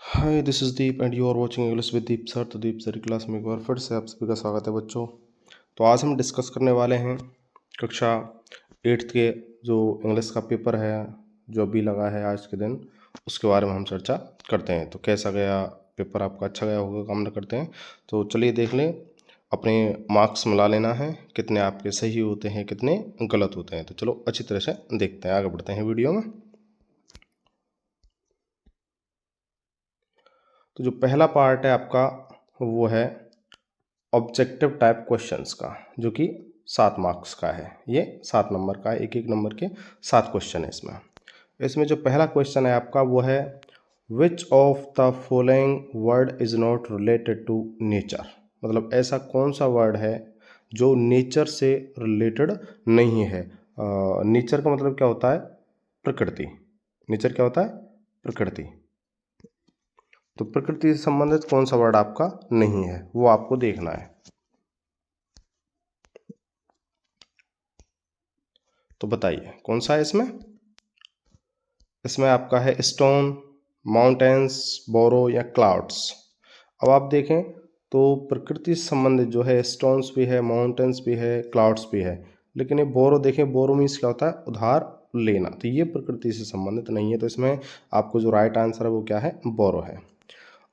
Hi, this is Deep and you are watching English with Deep sir. तो Deep sir की class में एक बार फिर से आप सभी का स्वागत है बच्चों। तो आज हम डिस्कस करने वाले हैं कक्षा 8th के जो इंग्लिश का पेपर है जो अभी लगा है आज के दिन, उसके बारे में हम चर्चा करते हैं। तो कैसा गया पेपर, आपका अच्छा गया होगा कामना करते हैं। तो चलिए देख लें, अपने मार्क्स मिला लेना है, कितने आपके सही होते हैं कितने गलत होते हैं। तो चलो अच्छी तरह से देखते हैं, आगे बढ़ते हैं वीडियो में। तो जो पहला पार्ट है आपका वो है ऑब्जेक्टिव टाइप क्वेश्चंस का, जो कि 7 मार्क्स का है। ये 7 नंबर का है, एक एक नंबर के 7 क्वेश्चन है इसमें। इसमें जो पहला क्वेश्चन है आपका वो है which of the following word is not related to nature. मतलब ऐसा कौन सा वर्ड है जो नेचर से रिलेटेड नहीं है। नेचर का मतलब क्या होता है? प्रकृति। नेचर क्या होता है? प्रकृति। तो प्रकृति से संबंधित कौन सा वर्ड आपका नहीं है वो आपको देखना है। तो बताइए कौन सा है इसमें। इसमें आपका है स्टोन, माउंटेन्स, बोरो या क्लाउड्स। अब आप देखें तो प्रकृति से संबंधित जो है स्टोन्स भी है, माउंटेन्स भी है, क्लाउड्स भी है, लेकिन ये बोरो देखें, बोरो मीन्स क्या होता है? उधार लेना। तो ये प्रकृति से संबंधित नहीं है। तो इसमें आपको जो राइट आंसर है वो क्या है? बोरो है।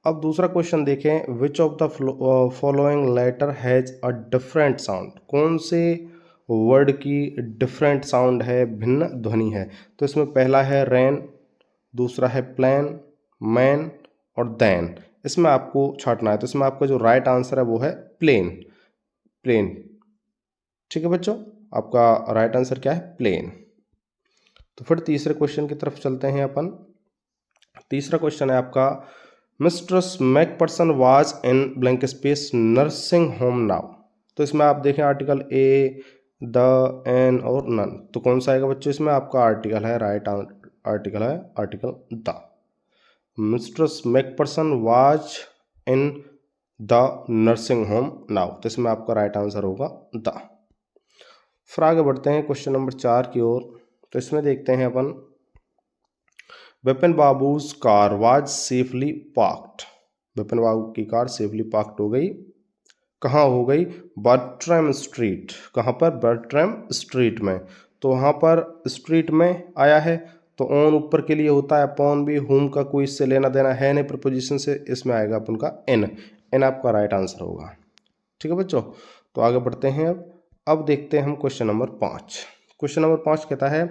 अब दूसरा क्वेश्चन देखें, which of the following letter has a different sound. कौन से वर्ड की डिफरेंट साउंड है, भिन्न ध्वनि है। तो इसमें पहला है रेन, दूसरा है प्लेन, मैन और देन। इसमें आपको छांटना है। तो इसमें आपका जो राइट आंसर है वो है प्लेन। प्लेन, ठीक है बच्चों, आपका राइट आंसर क्या है? प्लेन। तो फिर तीसरे क्वेश्चन की तरफ चलते हैं अपन। तीसरा क्वेश्चन है आपका mistress McPherson was in blank space nursing home now. तो इसमें आप देखें आर्टिकल ए, द, एन और नन। तो कौन सा आएगा बच्चों? इसमें आपका आर्टिकल है, राइट आर्टिकल है article the. Mistress McPherson was in the nursing home now. तो इसमें आपका राइट आंसर होगा द। फिर आगे बढ़ते हैं क्वेश्चन नंबर 4 की ओर। तो इसमें देखते हैं अपन Vipin Babu's car was safely parked. Vipin Babu की कार सेफली पार्क्ड हो गई। कहाँ हो गई? Bertram street. कहाँ पर? बर्ट्रैम स्ट्रीट में। तो वहाँ पर स्ट्रीट में आया है, तो ऑन ऊपर के लिए होता है, अपॉन भी, होम का कोई इससे लेना देना है नहीं प्रपोजिशन से। इसमें आएगा अपन का एन। एन आपका राइट आंसर होगा। ठीक है बच्चों, तो आगे बढ़ते हैं। अब देखते हैं हम क्वेश्चन नंबर 5। क्वेश्चन नंबर 5 कहता है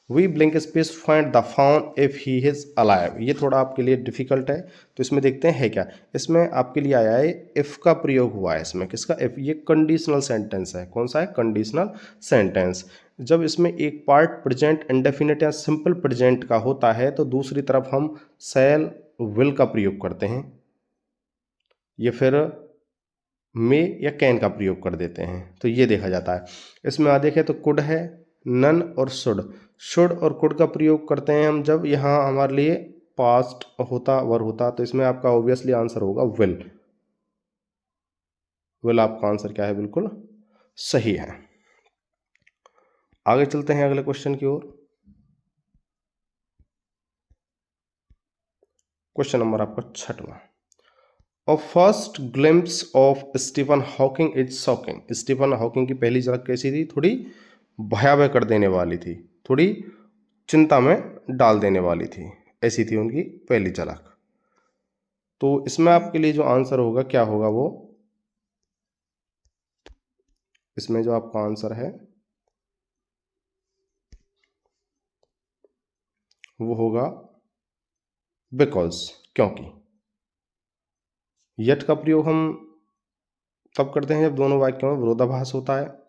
we blank space find the fawn if he is alive. ये थोड़ा आपके लिए डिफिकल्ट है, तो इसमें देखते हैं है क्या। इसमें आपके लिए आया है इफ का प्रयोग हुआ है। इसमें किसका? इफ। ये कंडीशनल सेंटेंस है। कौन सा है? Conditional sentence. जब इसमें एक पार्ट प्रेजेंट इंडेफिनिट या सिंपल प्रेजेंट का होता है तो दूसरी तरफ हम शैल, विल का प्रयोग करते हैं, या फिर मे या कैन का प्रयोग कर देते हैं। तो ये देखा जाता है। इसमें देखें तो कुड है, नन और शुड। शुड और कुड का प्रयोग करते हैं हम जब यहाँ हमारे लिए पास्ट होता, वर होता। तो इसमें आपका ऑब्वियसली आंसर होगा विल। विल आपका आंसर क्या है? बिल्कुल सही है। आगे चलते हैं अगले क्वेश्चन की ओर। क्वेश्चन नंबर आपका 6वां। A first glimpse of Stephen Hawking is shocking. Stephen Hawking की पहली झलक कैसी थी? थोड़ी भयावह कर देने वाली थी, थोड़ी चिंता में डाल देने वाली थी, ऐसी थी उनकी पहली झलक। तो इसमें आपके लिए जो आंसर होगा क्या होगा वो, इसमें जो आपका आंसर है वो होगा बिकॉज, क्योंकि। यट का प्रयोग हम तब करते हैं जब दोनों वाक्यों में विरोधाभास होता है।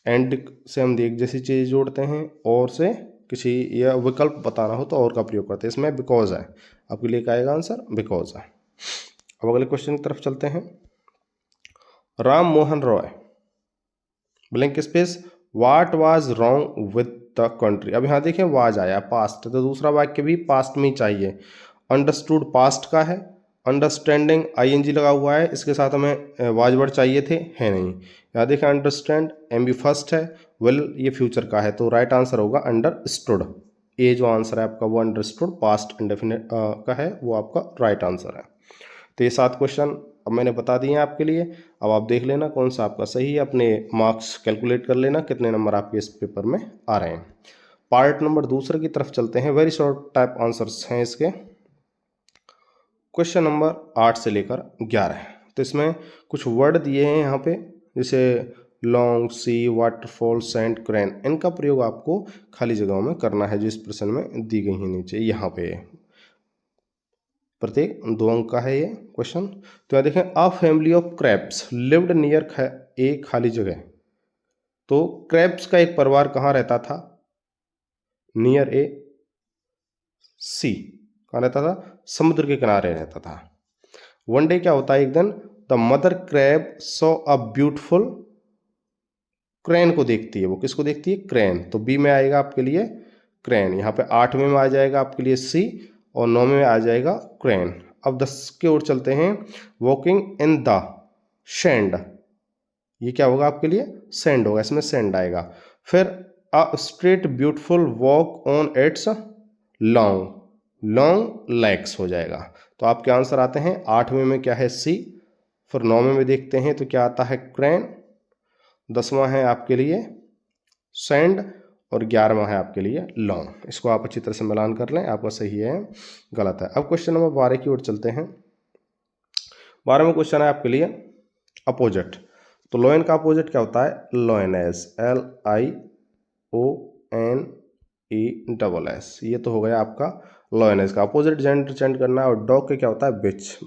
एंड से हम एक जैसी चीज जोड़ते हैं, और से किसी या विकल्प बताना हो तो और का प्रयोग करते हैं। इसमें बिकॉज है, आपके लिए क्या आएगा आंसर? बिकॉज है। अब अगले क्वेश्चन की तरफ चलते हैं। Ram Mohan Roy blank space what was wrong with the country. अब यहाँ देखें वाज आया पास्ट, तो दूसरा वाक्य भी पास्ट में ही चाहिए। अंडरस्टूड पास्ट का है, अंडरस्टैंडिंग आईएनजी लगा हुआ है, इसके साथ हमें वाज वर्ड चाहिए थे, है नहीं। यहाँ देखें अंडरस्टैंड एम बी फर्स्ट है, विल ये फ्यूचर का है, तो राइट आंसर होगा अंडरस्टूड। ये जो आंसर है आपका वो अंडरस्टूड पास्ट इंडेफिनिट का है, वो आपका राइट आंसर है। तो ये 7 क्वेश्चन अब मैंने बता दिए हैं आपके लिए। अब आप देख लेना कौन सा आपका सही है, अपने मार्क्स कैलकुलेट कर लेना कितने नंबर आपके इस पेपर में आ रहे हैं। पार्ट नंबर दूसरे की तरफ चलते हैं। वेरी शॉर्ट टाइप आंसर्स हैं इसके। क्वेश्चन नंबर 8 से लेकर 11 है। तो इसमें कुछ वर्ड दिए हैं यहाँ पे, जैसे लॉन्ग, सी, वाटरफॉल, सैंड, क्रेन। इनका प्रयोग आपको खाली जगहों में करना है जो इस प्रश्न में दी गई है नीचे। यहाँ पे प्रत्येक 2 अंक का है ये क्वेश्चन। तो यहाँ देखें, a family of crabs lived near ए खाली जगह। तो क्रैब्स का एक परिवार कहाँ रहता था? नियर ए सी। कहाँ रहता था? समुद्र के किनारे रहता था। वन डे क्या होता है, एक दिन, the mother crab saw a beautiful crane को देखती है। वो किसको देखती है? क्रेन। तो बी में आएगा आपके लिए क्रेन। यहाँ पे 8वें में आ जाएगा आपके लिए सी, और 9वें में आ जाएगा क्रेन। अब 10 की ओर चलते हैं। वॉकिंग इन द सैंड, ये क्या होगा आपके लिए? सैंड होगा, इसमें सैंड आएगा। फिर a straight beautiful walk on it's long long legs हो जाएगा। तो आपके आंसर आते हैं 8वें में क्या है? सी। फिर 9वें में देखते हैं तो क्या आता है? क्रेन। 10वां है आपके लिए सैंड, और 11वां है आपके लिए लॉन्ग। इसको आप अच्छी तरह से मिलान कर लें, आपका सही है गलत है। अब क्वेश्चन नंबर 12 की ओर चलते हैं। 12वां क्वेश्चन है आपके लिए अपोजिट। तो लोयन का अपोजिट क्या होता है? लोयनेस, LIONESS। ये तो हो गया आपका लोयनेस का। अपोजिट जेंडर चेंज करना है। और डॉग के क्या होता है? बिच,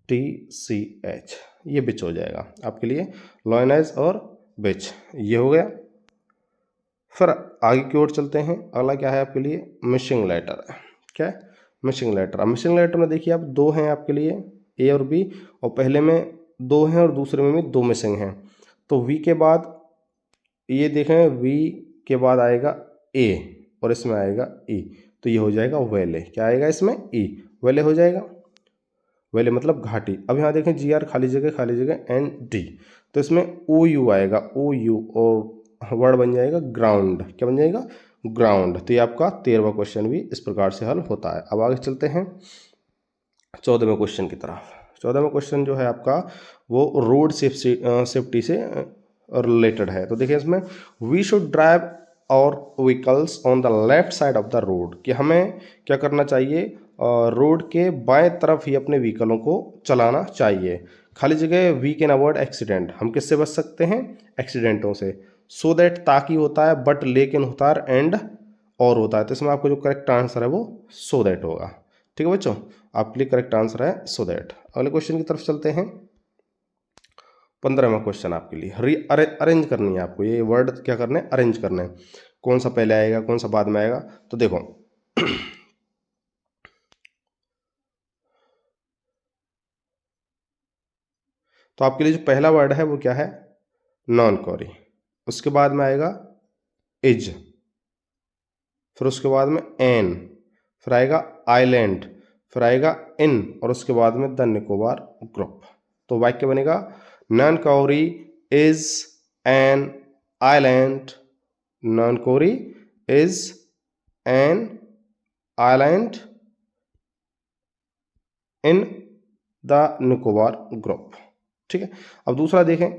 BITCH। ये बिच हो जाएगा आपके लिए, लोयनेस और बिच, ये हो गया। फिर आगे की ओर चलते हैं। अगला क्या है आपके लिए? Missing letter. क्या है? Missing letter. अब मिसिंग लेटर में देखिए आप 2 हैं आपके लिए, ए और बी, और पहले में 2 हैं और दूसरे में भी 2 मिसिंग हैं। तो वी के बाद ये देखें, वी के बाद आएगा ए और इसमें आएगा ई, तो ये हो जाएगा वेले। क्या आएगा इसमें? ई, वेले हो जाएगा। वेले मतलब घाटी। अब यहाँ देखें GR खाली जगह ND, तो इसमें OU आएगा, OU, और वर्ड बन जाएगा ग्राउंड। क्या बन जाएगा? ग्राउंड। तो ये आपका 13वां क्वेश्चन भी इस प्रकार से हल होता है। अब आगे चलते हैं 14वें क्वेश्चन की तरफ। 14वां क्वेश्चन जो है आपका वो रोड सेफ्टी से रिलेटेड है। तो देखिए इसमें, वी शुड ड्राइव और vehicles on the left side of the road, कि हमें क्या करना चाहिए? रोड के बाएं तरफ ही अपने व्हीकलों को चलाना चाहिए। खाली जगह वी कैन अवॉइड एक्सीडेंट, हम किससे बच सकते हैं? एक्सीडेंटों से। सो दैट ताकि होता है, बट लेकिन होता है, एंड और होता है। तो इसमें आपको जो करेक्ट आंसर है वो सो दैट होगा। ठीक है बच्चों, आपके लिए करेक्ट आंसर है सो दैट। अगले क्वेश्चन की तरफ चलते हैं। 15वां क्वेश्चन आपके लिए अरेंज करनी है आपको, ये वर्ड क्या करने? अरेंज करने। कौन सा पहले आएगा, कौन सा बाद में आएगा? तो देखो तो आपके लिए जो पहला वर्ड है वो क्या है? नॉन कोरी। उसके बाद में आएगा इज, फिर उसके बाद में एन, फिर आएगा आइलैंड, फिर आएगा इन, और उसके बाद में द निकोबार ग्रुप। तो वाक्य बनेगा, Nancowry is an island, Nancowry is an island in the Nicobar group. ठीक है। अब दूसरा देखें,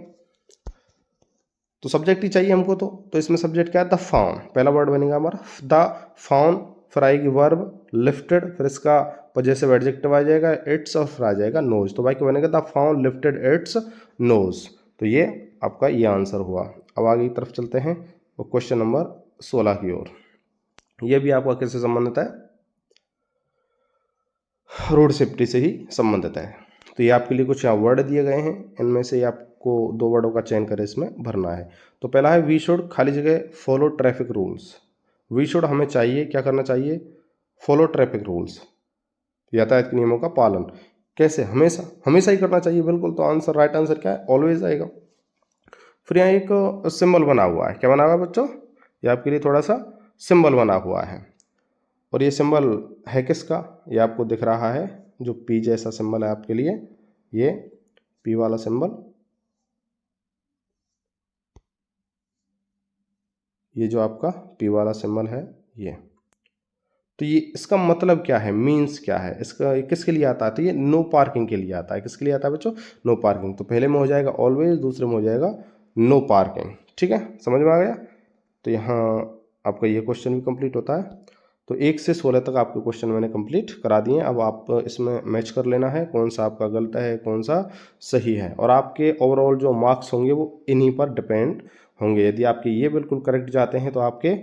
तो सब्जेक्ट ही चाहिए हमको, तो इसमें सब्जेक्ट क्या है? The faun. पहला वर्ड बनेगा हमारा द फाउन, फिर आएगी वर्ब लिफ्टेड, फिर इसका पजेसिव एडजेक्टिव आ जाएगा इट्स, और फिर आ जाएगा नोज। तो वाक्य बनेगा the fawn lifted its nose. तो ये आपका ये आंसर हुआ। अब आगे की तरफ चलते हैं और क्वेश्चन नंबर 16 की ओर। यह भी आपका किससे संबंधित है? रोड सेफ्टी से ही संबंधित है। तो ये आपके लिए कुछ यहाँ वर्ड दिए गए हैं, इनमें से आपको 2 वर्डों का चयन कर इसमें भरना है। तो पहला है वी शुड खाली जगह follow traffic rules. We should हमें चाहिए, क्या करना चाहिए? फॉलो ट्रैफिक रूल्स, यातायात के नियमों का पालन। कैसे? हमेशा, हमेशा ही करना चाहिए, बिल्कुल। तो आंसर, राइट आंसर क्या है? ऑलवेज आएगा। फिर यहाँ एक सिंबल बना हुआ है, क्या बना हुआ है बच्चों? ये आपके लिए थोड़ा सा सिंबल बना हुआ है। और ये सिंबल है किसका, ये आपको दिख रहा है जो पी जैसा सिंबल है आपके लिए, ये पी वाला सिंबल, ये जो आपका पी वाला सिंबल है ये। तो ये इसका मतलब क्या है, मीन्स क्या है इसका, ये किसके लिए आता है, तो ये नो पार्किंग के लिए आता है। किसके लिए आता है बच्चों, नो पार्किंग। तो पहले में हो जाएगा ऑलवेज, दूसरे में हो जाएगा नो पार्किंग। ठीक है, समझ में आ गया। तो यहाँ आपका ये क्वेश्चन भी कंप्लीट होता है। तो 1 से 16 तक आपके क्वेश्चन मैंने कंप्लीट करा दिए। अब आप इसमें मैच कर लेना है कौन सा आपका गलत है कौन सा सही है, और आपके ओवरऑल जो मार्क्स होंगे वो इन्हीं पर डिपेंड होंगे। यदि आपके ये बिल्कुल करेक्ट जाते हैं तो आपके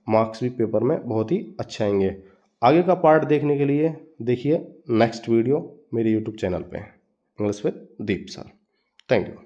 मार्क्स भी पेपर में बहुत ही अच्छे आएंगे। आगे का पार्ट देखने के लिए देखिए नेक्स्ट वीडियो मेरे यूट्यूब चैनल पे, English with Deep sir. Thank you.